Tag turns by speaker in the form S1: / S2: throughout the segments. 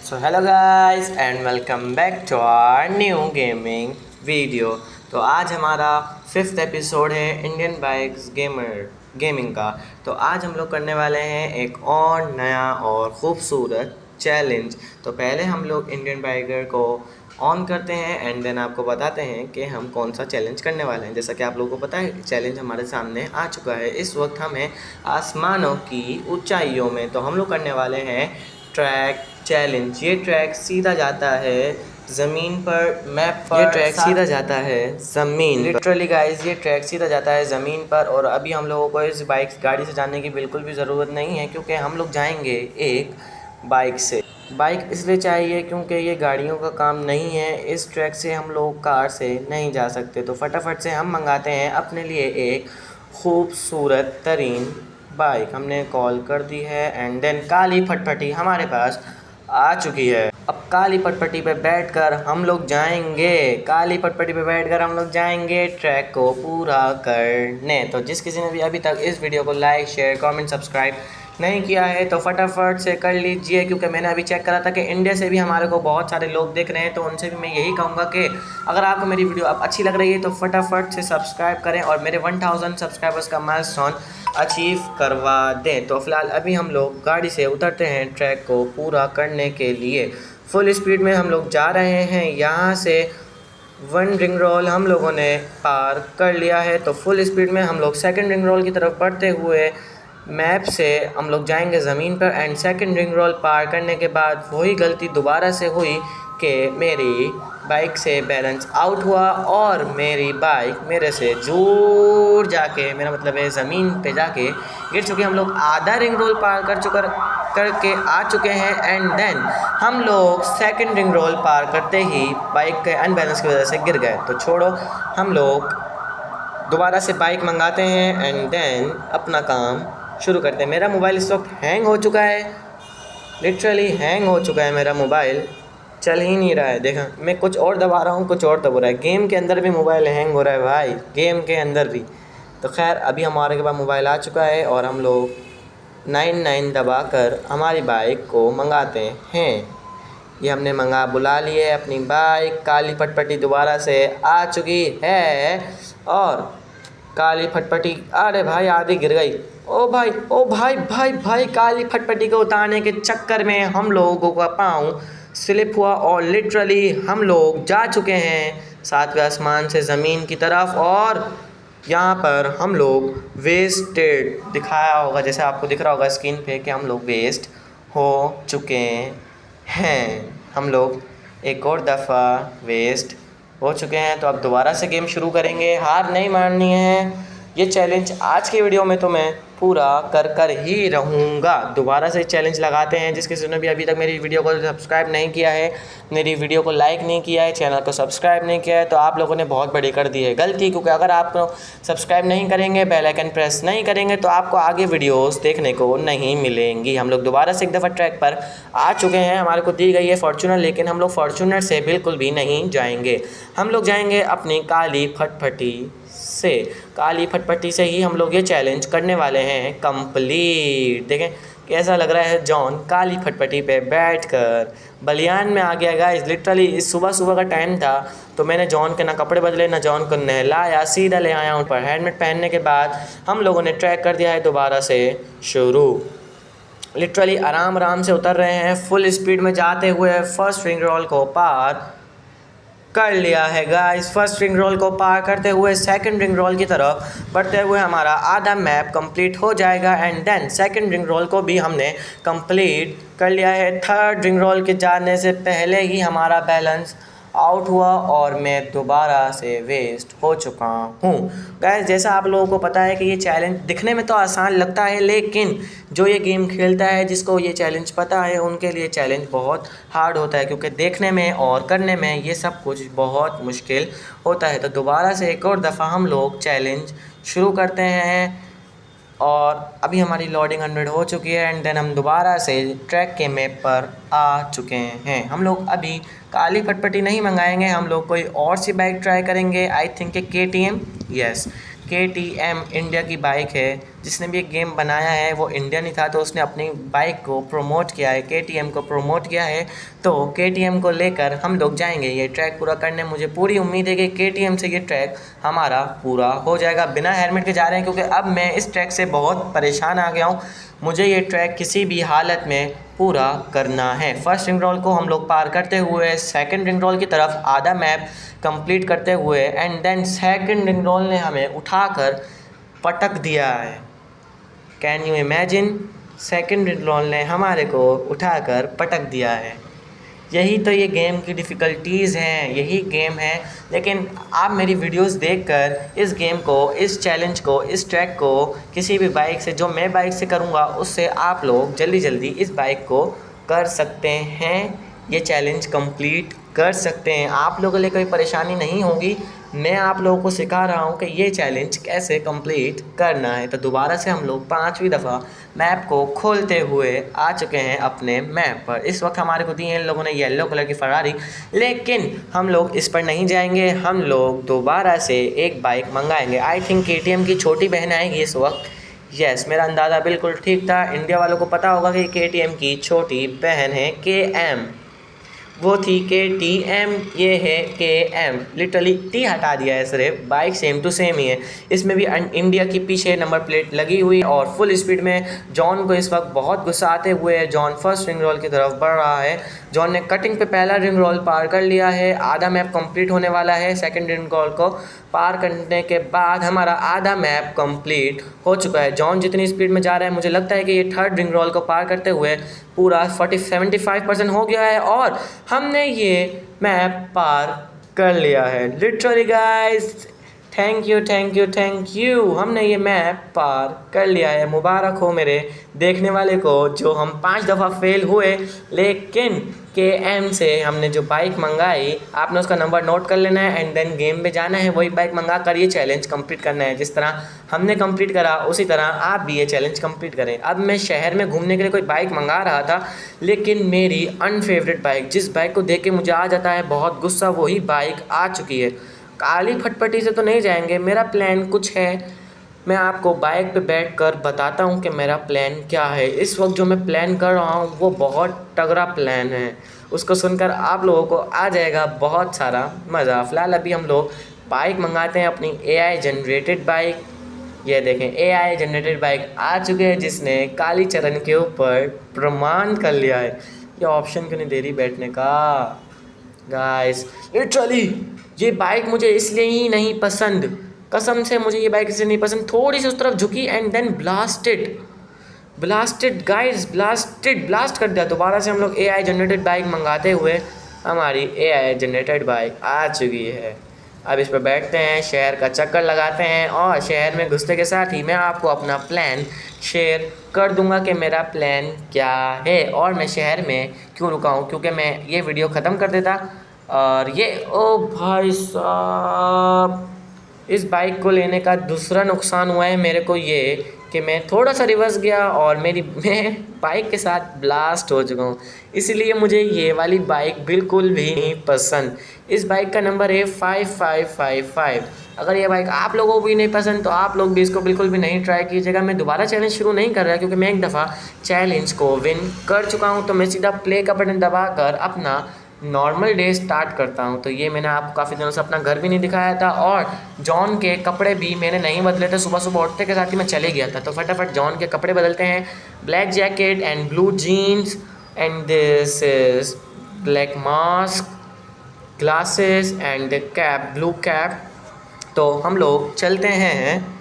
S1: So hello guys and welcome back to our new gaming video. तो आज हमारा 5th episode है Indian bikes gaming का। तो आज हम लोग करने वाले हैं एक और नया और ख़ूबसूरत चैलेंज। तो पहले हम लोग इंडियन बाइकर को ऑन करते हैं एंड देन आपको बताते हैं कि हम कौन सा चैलेंज करने वाले हैं। जैसा कि आप लोगों को पता है चैलेंज हमारे सामने आ चुका है। इस वक्त हम हैं आसमानों की ऊंचाइयों में। तो हम लोग करने वाले हैं ट्रैक चैलेंज। ये ट्रैक सीधा जाता है ज़मीन पर, मैप पर। ये ट्रैक सीधा जाता है ज़मीन, लिटरली गाइस ये ट्रैक सीधा जाता है ज़मीन पर। और अभी हम लोगों को इस गाड़ी से जाने की बिल्कुल भी ज़रूरत नहीं है, क्योंकि हम लोग जाएंगे एक बाइक से। बाइक इसलिए चाहिए क्योंकि ये गाड़ियों का काम नहीं है। इस ट्रैक से हम लोग कार से नहीं जा सकते। तो फटाफट से हम मंगाते हैं अपने लिए एक खूबसूरत तरीन बाइक। हमने कॉल कर दी है एंड देन काली फटफटी हमारे पास आ चुकी है। अब काली फटफटी पे बैठकर हम लोग जाएंगे ट्रैक को पूरा करने। तो जिस किसी ने भी अभी तक इस वीडियो को लाइक, शेयर, कमेंट, सब्सक्राइब नहीं किया है तो फटाफट से कर लीजिए, क्योंकि मैंने अभी चेक करा था कि इंडिया से भी हमारे को बहुत सारे लोग देख रहे हैं। तो उनसे भी मैं यही कहूँगा कि अगर आपको मेरी वीडियो अब अच्छी लग रही है तो फटाफट से सब्सक्राइब करें और मेरे 1000 सब्सक्राइबर्स का माइलस्टोन अचीव करवा दें। तो फ़िलहाल अभी हम लोग गाड़ी से उतरते हैं ट्रैक को पूरा करने के लिए। फुल स्पीड में हम लोग जा रहे हैं। यहाँ से 1 रिंग रोल हम लोगों ने पार कर लिया है। तो फुल स्पीड में हम लोग 2nd रिंग रोल की तरफ बढ़ते हुए मैप से हम लोग जाएंगे ज़मीन पर। एंड 2nd रिंग रोल पार करने के बाद वही गलती दोबारा से हुई कि मेरी बाइक से बैलेंस आउट हुआ और मेरी बाइक मेरे से दूर जाके, मेरा मतलब है ज़मीन पे जाके गिर चुकी। हम लोग आधा रिंग रोल पार करके आ चुके हैं एंड देन हम लोग 2nd रिंग रोल पार करते ही बाइक के अनबैलेंस की वजह से गिर गए। तो छोड़ो, हम लोग दोबारा से बाइक मंगाते हैं एंड देन अपना काम शुरू करते हैं। मेरा मोबाइल इस वक्त हैंग हो चुका है, लिटरली हैंग हो चुका है मेरा मोबाइल, चल ही नहीं रहा है। देखा, मैं कुछ और दबा रहा हूँ, कुछ और दबा रहा है। गेम के अंदर भी मोबाइल हैंग हो रहा है भाई, गेम के अंदर भी। तो खैर अभी हमारे के पास मोबाइल आ चुका है और हम लोग 99 दबा कर हमारी बाइक को मंगाते हैं। ये हमने बुला ली है अपनी बाइक। काली फटफटी दोबारा से आ चुकी है और काली फटफटी, अरे भाई आधी गिर गई। ओ भाई काली फटफटी को उतारने के चक्कर में हम लोगों का पाँव स्लिप हुआ और लिटरली हम लोग जा चुके हैं 7वें आसमान से ज़मीन की तरफ। और यहाँ पर हम लोग वेस्टेड दिखाया होगा, जैसे आपको दिख रहा होगा स्क्रीन पे कि हम लोग वेस्ट हो चुके हैं। हम लोग एक और दफ़ा वेस्ट हो चुके हैं। तो अब दोबारा से गेम शुरू करेंगे, हार नहीं माननी है। ये चैलेंज आज की वीडियो में तो मैं पूरा कर ही रहूँगा। दोबारा से चैलेंज लगाते हैं। जिस किसी ने भी अभी तक मेरी वीडियो को सब्सक्राइब नहीं किया है, मेरी वीडियो को लाइक नहीं किया है, चैनल को सब्सक्राइब नहीं किया है, तो आप लोगों ने बहुत बड़ी कर दी है गलती। क्योंकि अगर आप सब्सक्राइब नहीं करेंगे, बेल आइकन प्रेस नहीं करेंगे, तो आपको आगे वीडियोस देखने को नहीं मिलेंगी। हम लोग दोबारा से एक दफ़ा ट्रैक पर आ चुके हैं। हमारे को दी गई है फॉर्चूनर, लेकिन हम लोग फॉर्चूनर से बिल्कुल भी नहीं जाएंगे। हम लोग जाएंगे अपनी काली फटफटी से। काली फटफटी से ही हम लोग ये चैलेंज करने वाले हैं कंप्लीट। देखें कैसा लग रहा है जॉन काली फटफटी पे बैठकर। बलियान में आ गया गाइस, लिटरली इस सुबह का टाइम था तो मैंने जॉन के ना कपड़े बदले ना जॉन को नहलाया, सीधा ले आया उन पर। हेलमेट पहनने के बाद हम लोगों ने ट्रैक कर दिया है दोबारा से शुरू। लिटरली आराम से उतर रहे हैं, फुल स्पीड में जाते हुए 1st रिंग रोल को पार कर लिया है गाइस। 1st रिंग रोल को पार करते हुए 2nd रिंग रोल की तरफ बढ़ते हुए हमारा आधा मैप कंप्लीट हो जाएगा and then 2nd ring role को भी हमने कंप्लीट कर लिया है। 3rd रिंग रोल के जाने से पहले ही हमारा बैलेंस आउट हुआ और मैं दोबारा से वेस्ट हो चुका हूँ गाइस। जैसा आप लोगों को पता है कि ये चैलेंज दिखने में तो आसान लगता है, लेकिन जो ये गेम खेलता है, जिसको ये चैलेंज पता है, उनके लिए चैलेंज बहुत हार्ड होता है, क्योंकि देखने में और करने में ये सब कुछ बहुत मुश्किल होता है। तो दोबारा से एक और दफ़ा हम लोग चैलेंज शुरू करते हैं और अभी हमारी लोडिंग 100 हो चुकी है एंड देन हम दोबारा से ट्रैक के मैप पर आ चुके हैं। हम लोग अभी काली फटफटी नहीं मंगाएंगे, हम लोग कोई और सी बाइक ट्राई करेंगे। I think KTM, yes KTM India की बाइक है। जिसने भी एक गेम बनाया है वो इंडियन ही था, तो उसने अपनी बाइक को प्रमोट किया है, KTM को प्रमोट किया है। तो KTM को लेकर हम लोग जाएंगे ये ट्रैक पूरा करने। मुझे पूरी उम्मीद है कि KTM से ये ट्रैक हमारा पूरा हो जाएगा। बिना हेलमेट के जा रहे हैं क्योंकि अब मैं इस ट्रैक से बहुत परेशान आ गया हूँ। मुझे ये ट्रैक किसी भी हालत में पूरा करना है। फर्स्ट रिंग रोल को हम लोग पार करते हुए सेकंड रिंग रोल की तरफ आधा मैप कंप्लीट करते हुए and then second ring roll ने हमें उठाकर पटक दिया है। Can you imagine, second ring roll ने हमारे को उठाकर पटक दिया है। यही तो ये गेम की डिफ़िकल्टीज़ हैं, यही गेम है। लेकिन आप मेरी वीडियोस देखकर इस गेम को, इस चैलेंज को, इस ट्रैक को किसी भी बाइक से, जो मैं बाइक से करूँगा उससे आप लोग जल्दी जल्दी इस बाइक को कर सकते हैं, ये चैलेंज कंप्लीट कर सकते हैं। आप लोगों के लिए कोई परेशानी नहीं होगी। मैं आप लोगों को सिखा रहा हूँ कि ये चैलेंज कैसे कंप्लीट करना है। तो दोबारा से हम लोग 5वीं दफ़ा मैप को खोलते हुए आ चुके हैं अपने मैप पर। इस वक्त हमारे को दी है इन लोगों ने येलो कलर की फरारी, लेकिन हम लोग इस पर नहीं जाएंगे। हम लोग दोबारा से एक बाइक मंगाएंगे। आई थिंक KTM की छोटी बहन आएगी इस वक्त। यस, मेरा अंदाज़ा बिल्कुल ठीक था। इंडिया वालों को पता होगा कि KTM की छोटी बहन है KM, वो थी KTM, ये है KM। लिटरली T हटा दिया है सिर्फ, बाइक सेम टू सेम ही है। इसमें भी इंडिया की पीछे नंबर प्लेट लगी हुई और फुल स्पीड में जॉन को इस वक्त बहुत गुस्सा आते हुए जॉन फर्स्ट रिंग रोल की तरफ बढ़ रहा है। जॉन ने कटिंग पे पहला रिंग रोल पार कर लिया है। आधा मैप कंप्लीट होने वाला है। सेकंड रिंग रोल को पार करने के बाद हमारा आधा मैप कंप्लीट हो चुका है। जॉन जितनी स्पीड में जा रहा है मुझे लगता है कि ये थर्ड रिंग रोल को पार करते हुए पूरा 75% हो गया है और हमने ये मैप पार कर लिया है। Literally guys, thank you thank you thank you, हमने ये मैप पार कर लिया है। मुबारक हो मेरे देखने वाले को जो हम 5 दफ़ा फेल हुए, लेकिन KM से हमने जो बाइक मंगाई, आपने उसका नंबर नोट कर लेना है एंड देन गेम में जाना है, वही बाइक मंगा कर ये चैलेंज कंप्लीट करना है। जिस तरह हमने कंप्लीट करा उसी तरह आप भी ये चैलेंज कंप्लीट करें। अब मैं शहर में घूमने के लिए कोई बाइक मंगा रहा था, लेकिन मेरी अनफेवरेट बाइक, जिस बाइक को देख के मुझे आ जाता है बहुत गुस्सा, वही बाइक आ चुकी है। काली फटपटी से तो नहीं जाएंगे, मेरा प्लान कुछ है। मैं आपको बाइक पे बैठकर बताता हूँ कि मेरा प्लान क्या है। इस वक्त जो मैं प्लान कर रहा हूँ वो बहुत तगड़ा प्लान है, उसको सुनकर आप लोगों को आ जाएगा बहुत सारा मज़ा। फ़िलहाल अभी हम लोग बाइक मंगाते हैं, अपनी AI जनरेटेड बाइक। ये देखें, AI जनरेटेड बाइक आ चुके हैं जिसने काली चरण के ऊपर प्रमाण कर लिया है। ये ऑप्शन क्यों नहीं दे रही बैठने का गाइस। लिटरली ये बाइक मुझे इसलिए ही नहीं पसंद, कसम से मुझे ये बाइक इसलिए नहीं पसंद। थोड़ी सी उस तरफ झुकी and then blasted guys, blast कर दिया। दोबारा से हम लोग AI जनरेटेड बाइक मंगाते हुए हमारी AI जनरेटेड बाइक आ चुकी है। अब इस पर बैठते हैं, शहर का चक्कर लगाते हैं और शहर में घुसने के साथ ही मैं आपको अपना प्लान शेयर कर दूंगा कि मेरा प्लान क्या है और मैं शहर में क्यों रुका हूँ, क्योंकि मैं ये वीडियो ख़त्म कर देता। और ये ओ भाई साहब, इस बाइक को लेने का दूसरा नुकसान हुआ है मेरे को ये कि मैं थोड़ा सा रिवर्स गया और मैं बाइक के साथ ब्लास्ट हो चुका हूँ। इसलिए मुझे ये वाली बाइक बिल्कुल भी नहीं पसंद। इस बाइक का नंबर है 5555। अगर ये बाइक आप लोगों को भी नहीं पसंद तो आप लोग भी इसको बिल्कुल भी नहीं ट्राई कीजिएगा। मैं दोबारा चैलेंज शुरू नहीं कर रहा क्योंकि मैं एक दफ़ा चैलेंज को विन कर चुका हूँ, तो मैं सीधा प्ले का बटन दबाकर अपना नॉर्मल डे स्टार्ट करता हूँ। तो ये मैंने आपको काफ़ी दिनों से अपना घर भी नहीं दिखाया था और जॉन के कपड़े भी मैंने नहीं बदले थे। सुबह सुबह उठते के साथ ही मैं चले गया था, तो फटाफट जॉन के कपड़े बदलते हैं। Black jacket and blue jeans and this is black mask, glasses and cap, blue cap. तो हम लोग चलते हैं।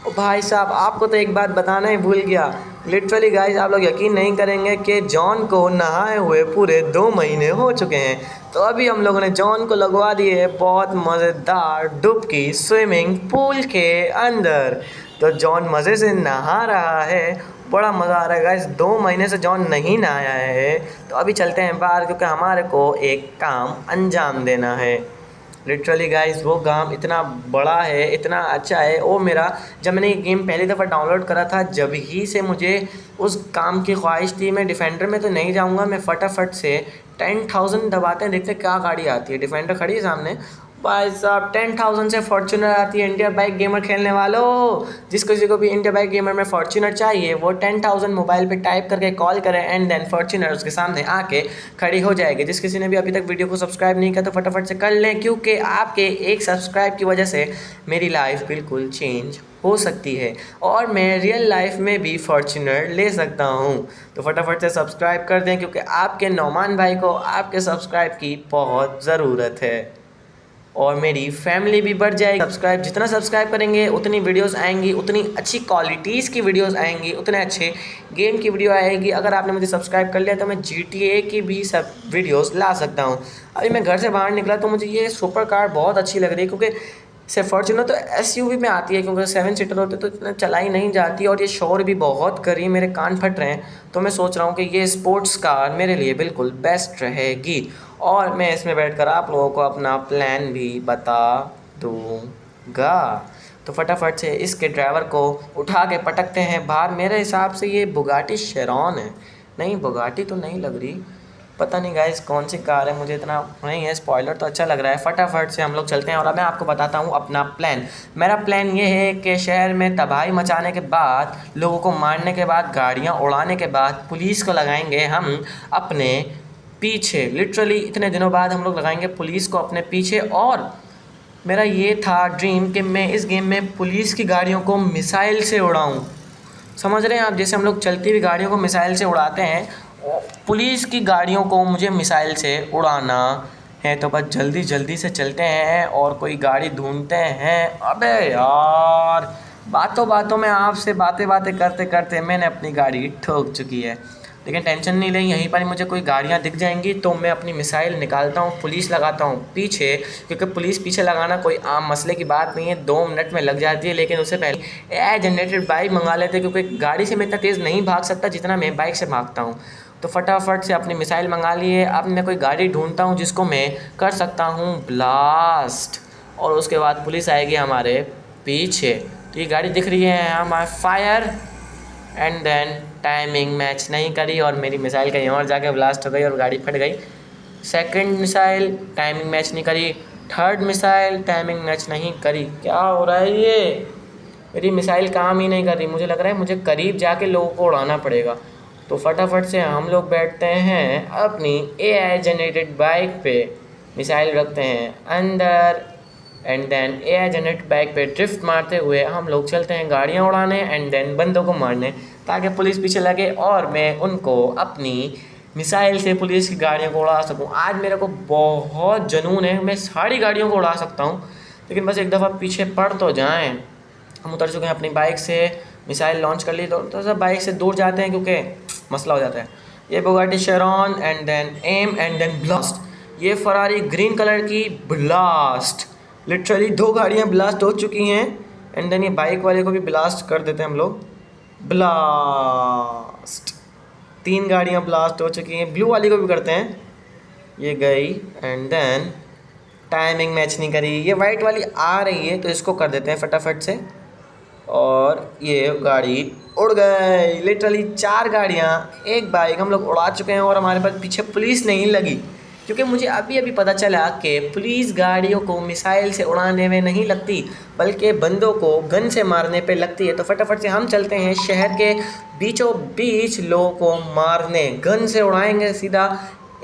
S1: ओ भाई साहब, आपको तो एक बात बताना ही भूल गया। लिटरली गाइस, आप लोग यकीन नहीं करेंगे कि जॉन को नहाए हुए पूरे 2 महीने हो चुके हैं। तो अभी हम लोगों ने जॉन को लगवा दी है बहुत मज़ेदार डुबकी स्विमिंग पूल के अंदर। तो जॉन मज़े से नहा रहा है, बड़ा मज़ा आ रहा है गाइस। 2 महीने से जॉन नहीं नहाया है। तो अभी चलते हैं बाहर क्योंकि हमारे को एक काम अंजाम देना है। लिटरली गाइस, वो काम इतना बड़ा है, इतना अच्छा है। वो मेरा जब मैंने ये गेम पहली दफ़ा डाउनलोड करा था, जब ही से मुझे उस काम की ख्वाहिश थी। मैं डिफेंडर में तो नहीं जाऊंगा, मैं फटाफट से 10,000 दबाते हैं, देखते क्या गाड़ी आती है। डिफेंडर खड़ी है सामने, भाई साहब 10,000 से फॉर्च्यूनर आती है इंडिया बाइक गेमर खेलने वालों। जिस किसी को भी इंडिया बाइक गेमर में फॉर्च्यूनर चाहिए वो 10,000 मोबाइल पे टाइप करके कॉल करें एंड देन फॉर्च्यूनर उसके सामने आके खड़ी हो जाएगी। जिस किसी ने भी अभी तक वीडियो को सब्सक्राइब नहीं किया तो फटाफट से कर लें, क्योंकि आपके एक सब्सक्राइब की वजह से मेरी लाइफ बिल्कुल चेंज हो सकती है और मैं रियल लाइफ में भी फॉर्च्यूनर ले सकता हूँ। तो फटाफट से सब्सक्राइब कर दें, क्योंकि आपके नौमान भाई को आपके सब्सक्राइब की बहुत ज़रूरत है और मेरी फैमिली भी बढ़ जाएगी। जितना सब्सक्राइब करेंगे उतनी वीडियोस आएंगी, उतनी अच्छी क्वालिटीज़ की वीडियोस आएंगी, उतने अच्छे गेम की वीडियो आएगी। अगर आपने मुझे सब्सक्राइब कर लिया तो मैं GTA की भी सब वीडियोस ला सकता हूँ। अभी मैं घर से बाहर निकला तो मुझे ये सुपर कार बहुत अच्छी लग रही है, क्योंकि से फॉर्च्यूनर तो SUV में आती है, क्योंकि 7 सीटर होते तो इतना चलाई नहीं जाती और ये शोर भी बहुत कर रही है, मेरे कान फट रहे हैं। तो मैं सोच रहा हूँ कि ये स्पोर्ट्स कार मेरे लिए बिल्कुल बेस्ट रहेगी और मैं इसमें बैठकर आप लोगों को अपना प्लान भी बता दूँगा। तो फटाफट से इसके ड्राइवर को उठा के पटकते हैं बाहर। मेरे हिसाब से ये बुगाटी शेरॉन है, नहीं बुगाटी तो नहीं लग रही, पता नहीं गाइस कौन सी कार है, मुझे इतना नहीं है। स्पॉइलर तो अच्छा लग रहा है। फटाफट से हम लोग चलते हैं और अब मैं आपको बताता हूँ अपना प्लान। मेरा प्लान ये है कि शहर में तबाही मचाने के बाद, लोगों को मारने के बाद, गाड़ियाँ उड़ाने के बाद पुलिस को लगाएंगे हम अपने पीछे। लिटरली इतने दिनों बाद हम लोग लगाएंगे पुलिस को अपने पीछे। और मेरा ये था ड्रीम कि मैं इस गेम में पुलिस की गाड़ियों को मिसाइल से उड़ाऊँ। समझ रहे हैं आप, जैसे हम लोग चलती हुई गाड़ियों को मिसाइल से उड़ाते हैं, पुलिस की गाड़ियों को मुझे मिसाइल से उड़ाना है। तो बस जल्दी जल्दी से चलते हैं और कोई गाड़ी ढूंढते हैं। अबे यार, बातों बातों में आपसे बातें करते करते मैंने अपनी गाड़ी ठोक चुकी है। लेकिन टेंशन नहीं लें, यहीं पर ही मुझे कोई गाड़ियाँ दिख जाएंगी तो मैं अपनी मिसाइल निकालता हूँ, पुलिस लगाता हूँ पीछे, क्योंकि पुलिस पीछे लगाना कोई आम मसले की बात नहीं है, 2 मिनट में लग जाती है। लेकिन उससे पहले एयर जनरेटेड बाइक मंगा लेते हैं, क्योंकि गाड़ी से मैं इतना तेज़ नहीं भाग सकता जितना मैं बाइक से भागता हूँ। तो फटाफट से अपनी मिसाइल मंगा लिए। अब मैं कोई गाड़ी ढूंढता हूँ जिसको मैं कर सकता हूँ ब्लास्ट, और उसके बाद पुलिस आएगी हमारे पीछे। तो ये गाड़ी दिख रही है, हमारा fire and then timing match नहीं करी और मेरी मिसाइल कहीं और जाके ब्लास्ट हो गई और गाड़ी फट गई। सेकंड मिसाइल टाइमिंग मैच नहीं करी, थर्ड मिसाइल टाइमिंग मैच नहीं करी। क्या हो रहा है ये, मेरी मिसाइल काम ही नहीं कर रही। मुझे लग रहा है मुझे करीब जाके लोगों को उड़ाना पड़ेगा। तो फटाफट से हम लोग बैठते हैं अपनी AI जनरेटेड बाइक पे, मिसाइल रखते हैं अंदर and then AI generated bike पे ड्रिफ्ट मारते हुए हम लोग चलते हैं गाड़ियाँ उड़ाने एंड देन बंदों को मारने, ताकि पुलिस पीछे लगे और मैं उनको अपनी मिसाइल से पुलिस की गाड़ियों को उड़ा सकूं। आज मेरे को बहुत जुनून है, मैं सारी गाड़ियों को उड़ा सकता हूं, लेकिन बस एक दफ़ा पीछे पड़ तो जाएं। हम उतर चुके हैं अपनी बाइक से, मिसाइल लॉन्च कर ली तो सब बाइक से दूर जाते हैं क्योंकि मसला हो जाता है। ये Bugatti Chiron and then M and then blast. ये फरारी ग्रीन कलर की ब्लास्ट। लिटरली 2 गाड़ियाँ ब्लास्ट हो चुकी हैं एंड देन ये बाइक वाले को भी ब्लास्ट कर देते हैं हम लोग। ब्लास्ट, 3 गाड़ियाँ ब्लास्ट हो चुकी हैं। ब्लू वाली को भी करते हैं, ये गई एंड देन टाइमिंग मैच नहीं करी। ये वाइट वाली आ रही है तो इसको कर देते हैं फटाफट से और ये गाड़ी उड़ गई। लिटरली 4 गाड़ियाँ 1 बाइक हम लोग उड़ा चुके हैं और हमारे पास पीछे पुलिस नहीं लगी, क्योंकि मुझे अभी पता चला कि पुलिस गाड़ियों को मिसाइल से उड़ाने में नहीं लगती बल्कि बंदों को गन से मारने पे लगती है। तो फटाफट से हम चलते हैं शहर के बीचों बीच लोगों को मारने। गन से उड़ाएंगे, सीधा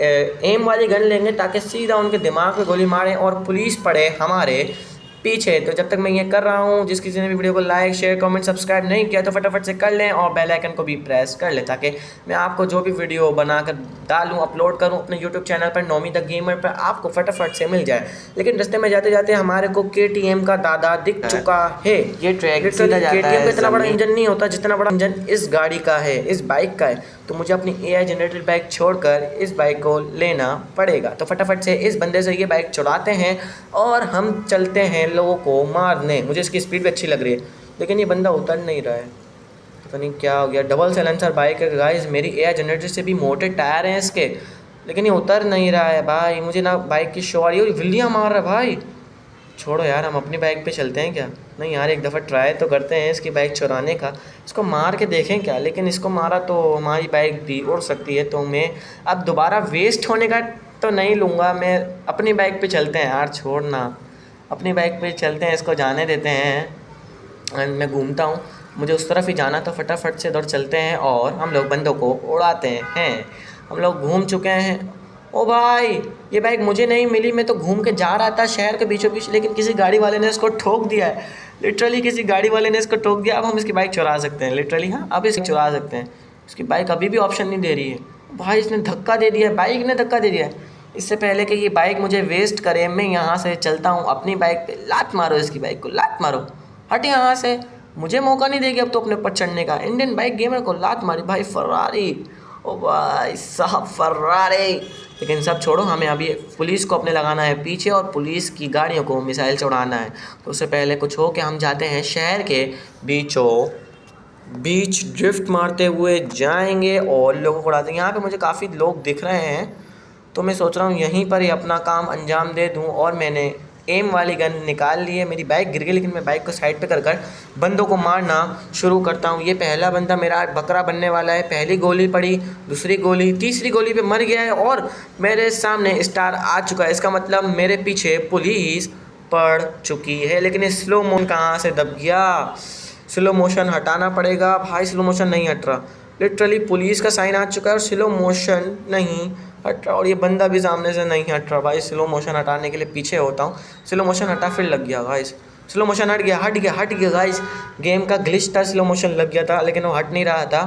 S1: एम वाली गन लेंगे ताकि सीधा उनके दिमाग पे गोली मारें और पुलिस पड़े हमारे पीछे। तो जब तक मैं ये कर रहा हूँ, जिस किसी ने भी वीडियो को लाइक शेयर कमेंट सब्सक्राइब नहीं किया तो फटाफट से कर लें और बेल आइकन को भी प्रेस कर लें, ताकि मैं आपको जो भी वीडियो बनाकर डालूँ अपलोड करूँ अपने यूट्यूब चैनल पर नौमी द गेमर पर आपको फटाफट से मिल जाए। लेकिन रास्ते में जाते जाते हमारे को KTM का दादा दिख चुका है। ये ट्रैक सीधा जाता है। KTM का इतना बड़ा इंजन नहीं होता जितना बड़ा इंजन इस गाड़ी का है, इस बाइक का है। तो मुझे अपनी AI जनरेटेड बाइक छोड़कर इस बाइक को लेना पड़ेगा। तो फटाफट से इस बंदे से ये बाइक चुराते हैं और हम चलते हैं लोगों को मारने। मुझे इसकी स्पीड भी अच्छी लग रही है, लेकिन ये बंदा उतर नहीं रहा है, पता नहीं क्या हो गया। डबल साइलेंसर बाइक है गाइस, मेरी AI जनरेटर से भी मोटे टायर हैं इसके, लेकिन ये उतर नहीं रहा है भाई। मुझे ना बाइक की शो आ रही है, विल्लियाँ मार रहा है भाई। छोड़ो यार, हम अपनी बाइक पे चलते हैं क्या? नहीं यार, एक दफ़ा ट्राई तो करते हैं इसकी बाइक चुराने का, इसको मार के देखें क्या। लेकिन इसको मारा तो हमारी बाइक भी उड़ सकती है। तो मैं अब दोबारा वेस्ट होने का तो नहीं लूँगा, मैं अपनी बाइक पे चलते हैं यार, छोड़ना। अपनी बाइक पे चलते हैं, इसको जाने देते हैं। एंड मैं घूमता हूँ, मुझे उस तरफ ही जाना, तो फटाफट से दौड़ चलते हैं और हम लोग बंदों को उड़ाते हैं। हम लोग घूम चुके हैं। ओ भाई, ये बाइक मुझे नहीं मिली, मैं तो घूम के जा रहा था शहर के बीचों बीच, लेकिन किसी गाड़ी वाले ने इसको ठोक दिया है। लिटरली किसी गाड़ी वाले ने इसको ठोक दिया। अब हम इसकी बाइक चुरा सकते हैं, लिटरली। हाँ, अब इसको चुरा सकते हैं। इसकी बाइक अभी भी ऑप्शन नहीं दे रही है। भाई इसने धक्का दे दिया है, बाइक ने धक्का दे दिया है। इससे पहले कि ये बाइक मुझे वेस्ट करे, मैं यहाँ से चलता हूँ अपनी बाइक पे। लात मारो इसकी बाइक को, लात मारो, हट यहाँ से। मुझे मौका नहीं देगी अब तो अपने ऊपर चढ़ने का। इंडियन बाइक गेमर को लात मारी भाई, फरारी। ओ भाई साहब, फरारी। लेकिन सब छोड़ो, हमें अभी पुलिस को अपने लगाना है पीछे और पुलिस की गाड़ियों को मिसाइल से उड़ाना है। तो उससे पहले कुछ हो के हम जाते हैं शहर के बीचों बीच, ड्रिफ्ट मारते हुए जाएंगे और लोगों को उड़ाते हैं। यहाँ पे मुझे काफ़ी लोग दिख रहे हैं, तो मैं सोच रहा हूँ यहीं पर ही अपना काम अंजाम दे दूँ। और मैंने एम वाली गन निकाल ली है। मेरी बाइक गिर गई, लेकिन मैं बाइक को साइड पे कर कर बंदों को मारना शुरू करता हूँ। ये पहला बंदा मेरा बकरा बनने वाला है। पहली गोली पड़ी, दूसरी गोली, तीसरी गोली पे मर गया है और मेरे सामने स्टार आ चुका है। इसका मतलब मेरे पीछे पुलिस पड़ चुकी है। लेकिन ये स्लो मोशन कहाँ से दब गया? स्लो मोशन हटाना पड़ेगा भाई, स्लो मोशन नहीं हट रहा। लिटरली पुलिस का साइन आ चुका है और स्लो मोशन नहीं हट रहा, और ये बंदा भी सामने से नहीं हट रहा। भाई स्लो मोशन हटाने के लिए पीछे होता हूँ, स्लो मोशन हटा, फिर लग गया गाइस। स्लो मोशन हट गया गाइस। गेम का ग्लिच था, स्लो मोशन लग गया था, लेकिन वो हट नहीं रहा था।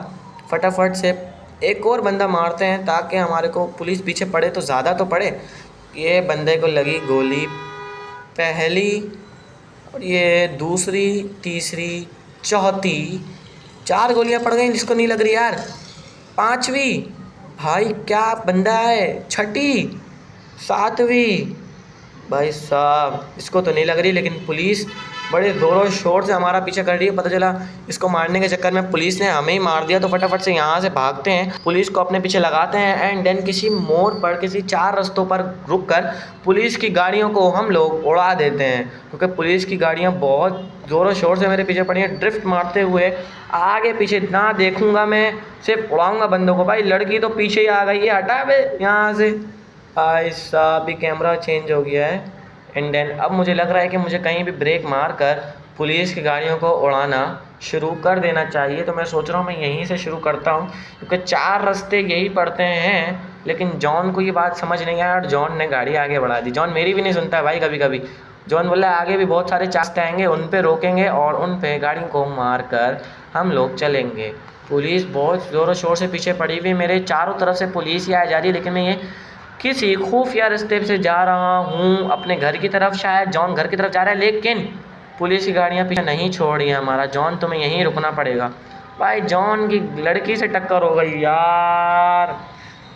S1: फटाफट से एक और बंदा मारते हैं ताकि हमारे को पुलिस पीछे पड़े तो ज़्यादा तो पड़े। ये बंदे को लगी गोली पहली, और ये दूसरी, तीसरी, चौथी, 4 गोलियां पड़ गई। जिसको नहीं लग रही यार, 5वीं। भाई क्या बंदा है, 6ठी, 7वीं। भाई साहब इसको तो नहीं लग रही, लेकिन पुलिस बड़े ज़ोरों शोर से हमारा पीछा कर रही है। पता चला इसको मारने के चक्कर में पुलिस ने हमें ही मार दिया। तो फटाफट से यहाँ से भागते हैं, पुलिस को अपने पीछे लगाते हैं एंड देन किसी मोड़ पर, किसी 4 रास्तों पर रुककर पुलिस की गाड़ियों को हम लोग उड़ा देते हैं। क्योंकि पुलिस की गाड़ियाँ बहुत ज़ोरों शोर से मेरे पीछे पड़ी हैं। ड्रिफ्ट मारते हुए आगे पीछे ना देखूँगा, मैं सिर्फ उड़ाऊँगा बंदों को। भाई लड़की तो पीछे ही आ गई है, हटा बे यहाँ से। भाई साहब भी कैमरा चेंज हो गया है। एंड देन अब मुझे लग रहा है कि मुझे कहीं भी ब्रेक मार कर पुलिस की गाड़ियों को उड़ाना शुरू कर देना चाहिए। तो मैं सोच रहा हूँ मैं यहीं से शुरू करता हूँ, क्योंकि 4 रास्ते यही पड़ते हैं। लेकिन जॉन को ये बात समझ नहीं आया और जॉन ने गाड़ी आगे बढ़ा दी। जॉन मेरी भी नहीं सुनता है भाई कभी कभी। जॉन बोला आगे भी बहुत सारे रास्ते आएंगे, उन पे रोकेंगे और उन पे गाड़ी को मार कर हम लोग चलेंगे। पुलिस बहुत ज़ोरों शोर से पीछे पड़ी हुई, मेरे चारों तरफ से पुलिस ही आ जा रही है। लेकिन मैं ये किसी खुफिया रास्ते से जा रहा हूँ अपने घर की तरफ। शायद जॉन घर की तरफ जा रहा है, लेकिन पुलिस की गाड़ियाँ पीछे नहीं छोड़ रही हैं हमारा। जॉन तुम्हें यहीं रुकना पड़ेगा। भाई जॉन की लड़की से टक्कर हो गई यार।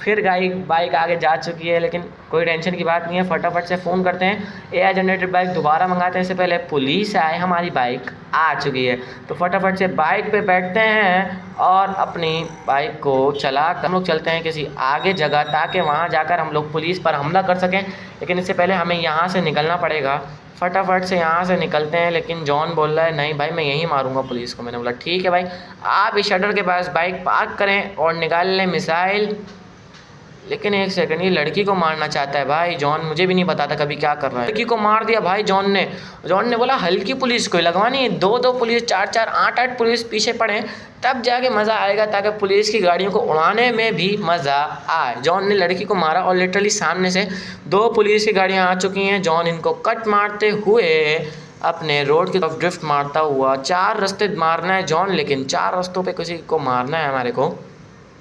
S1: फिर बाइक आगे जा चुकी है, लेकिन कोई टेंशन की बात नहीं है। फटाफट से फ़ोन करते हैं, एआई जनरेटेड बाइक दोबारा मंगाते हैं। इससे पहले पुलिस आए, हमारी बाइक आ चुकी है। तो फटाफट से बाइक पे बैठते हैं और अपनी बाइक को चला कर हम लोग चलते हैं किसी आगे जगह, ताकि वहाँ जाकर हम लोग पुलिस पर हमला कर सकें। लेकिन इससे पहले हमें यहाँ से निकलना पड़ेगा। फटाफट से यहाँ से निकलते हैं, लेकिन जॉन बोल रहा है नहीं भाई मैं यहीं मारूंगा पुलिस को। मैंने बोला ठीक है भाई, आप इस शटर के पास बाइक पार्क करें और निकाल लें मिसाइल। लेकिन एक सेकंड, ये लड़की को मारना चाहता है भाई जॉन। मुझे भी नहीं पता था कभी क्या कर रहा है। लड़की को मार दिया भाई जॉन ने। जॉन ने बोला हल्की पुलिस को लगवानी है, 2-2 पुलिस, 4-4, 8-8 पुलिस पीछे पड़े, तब जाके मज़ा आएगा, ताकि पुलिस की गाड़ियों को उड़ाने में भी मज़ा आए। जॉन ने लड़की को मारा और लिटरली सामने से 2 पुलिस की गाड़ियाँ आ चुकी हैं। जॉन इनको कट मारते हुए अपने रोड की तरफ ड्रिफ्ट मारता हुआ, 4 रास्ते मारना है जॉन, लेकिन 4 रास्तों पे किसी को मारना है हमारे को।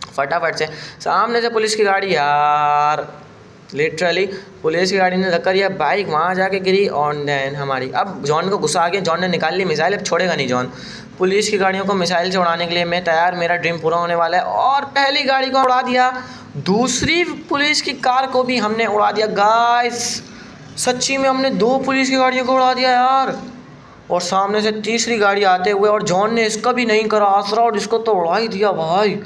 S1: फटाफट से सामने से पुलिस की गाड़ी यार, लिटरली पुलिस की गाड़ी ने धक्का दिया, बाइक वहाँ जाके गिरी। और देन हमारी अब जॉन को गुस्सा आ गया, जॉन ने निकाल ली मिसाइल। अब छोड़ेगा नहीं जॉन। पुलिस की गाड़ियों को मिसाइल से उड़ाने के लिए मैं तैयार, मेरा ड्रीम पूरा होने वाला है। और पहली गाड़ी को उड़ा दिया, दूसरी पुलिस की कार को भी हमने उड़ा दिया गाइस। सच्ची में हमने 2 पुलिस की गाड़ियों को उड़ा दिया यार। और सामने से तीसरी गाड़ी आते हुए, और जॉन ने इसका भी नहीं करा आसरा और इसको तो उड़ा ही दिया भाई।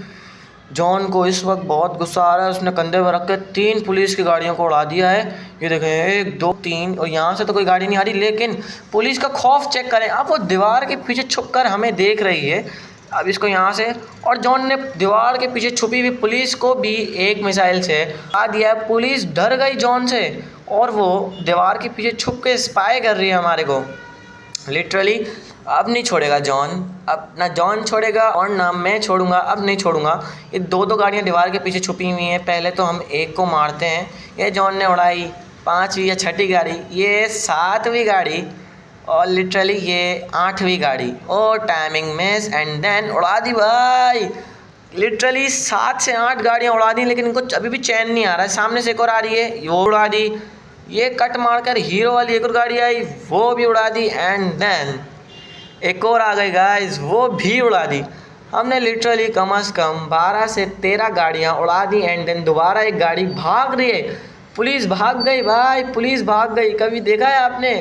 S1: जॉन को इस वक्त बहुत गुस्सा आ रहा है। उसने कंधे पर रख के 3 पुलिस की गाड़ियों को उड़ा दिया है। ये देखें 1, 2, 3, और यहाँ से तो कोई गाड़ी नहीं आ रही, लेकिन पुलिस का खौफ चेक करें आप। वो दीवार के पीछे छुप कर हमें देख रही है। अब इसको यहाँ से, और जॉन ने दीवार के पीछे छुपी हुई पुलिस को भी एक मिसाइल से आ दिया है। पुलिस डर गई जॉन से, और वो दीवार के पीछे छुप के स्पाई कर रही है हमारे को। लिटरली अब नहीं छोड़ेगा जॉन, अब ना जॉन छोड़ेगा और ना मैं छोड़ूंगा, अब नहीं छोड़ूंगा। ये दो गाड़ियाँ दीवार के पीछे छुपी हुई हैं, पहले तो हम एक को मारते हैं। ये जॉन ने उड़ाई 5वीं या 6ठी गाड़ी, ये 7वीं गाड़ी और लिटरली ये 8वीं गाड़ी। और टाइमिंग मिस एंड देन उड़ा दी भाई। लिटरली 7 से 8 गाड़ियाँ उड़ा दी, लेकिन इनको अभी भी चैन नहीं आ रहा है। सामने से एक और आ रही है, वो उड़ा दी। ये कट मारकर हीरो वाली एक और गाड़ी आई, वो भी उड़ा दी। एंड देन एक और आ गई गाइस, वो भी उड़ा दी। हमने लिटरली कम से कम 12 से 13 गाड़ियाँ उड़ा दी। एंड देन दोबारा एक गाड़ी भाग रही है, पुलिस भाग गई भाई, पुलिस भाग गई। कभी देखा है आपने